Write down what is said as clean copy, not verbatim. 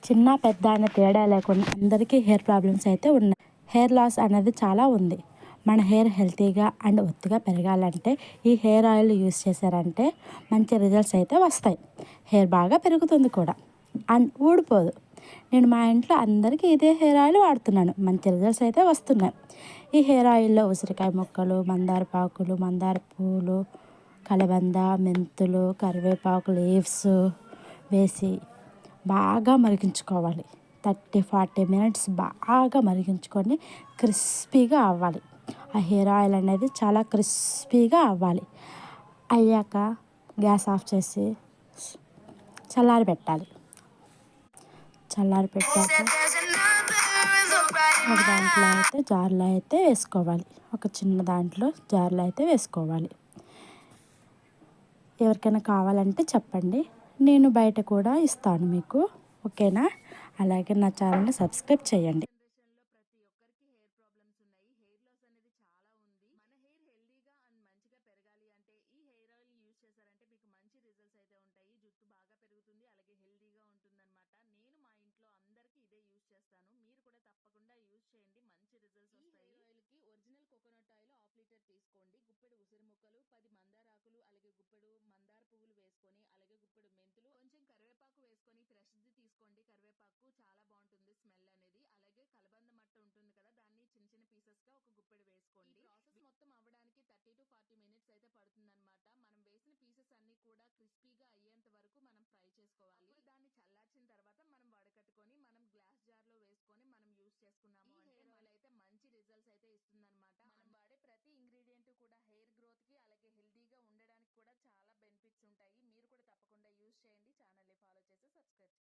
చిన్న పెద్ద అనే తేడా లేకుండా అందరికీ హెయిర్ ప్రాబ్లమ్స్ అయితే ఉన్నాయి. హెయిర్ లాస్ అనేది చాలా ఉంది. మన హెయిర్ హెల్తీగా అండ్ ఒత్తుగా పెరగాలంటే ఈ హెయిర్ ఆయిల్ యూస్ చేశారంటే మంచి రిజల్ట్స్ అయితే వస్తాయి. హెయిర్ బాగా పెరుగుతుంది కూడా అండ్ ఊడిపోదు. నేను మా ఇంట్లో అందరికీ ఇదే హెయిర్ ఆయిల్ వాడుతున్నాను. మంచి రిజల్ట్స్ అయితే వస్తున్నాయి. ఈ హెయిర్ ఆయిల్లో ఉసిరికాయ ముక్కలు, మందార పాకులు, మందార పూలు, కలబంద, మెంతులు, కరివేపాకు లీవ్స్ వేసి బాగా మరిగించుకోవాలి. 30-40 మినిట్స్ బాగా మరిగించుకొని క్రిస్పీగా అవ్వాలి. ఆ హెయిర్ ఆయిల్ అనేది చాలా క్రిస్పీగా అవ్వాలి. అయ్యాక గ్యాస్ ఆఫ్ చేసి చల్లారి పెట్టాలి. చల్లారి పెట్టాక ఒక దాంట్లో అయితే జార్లో అయితే వేసుకోవాలి. ఒక చిన్న దాంట్లో జార్లో అయితే వేసుకోవాలి. ఎవరికైనా కావాలంటే చెప్పండి, నేను బయట కూడా ఇస్తాను మీకు. ఓకేనా? అలాగే నా ఛానల్ని సబ్స్క్రైబ్ చేయండి.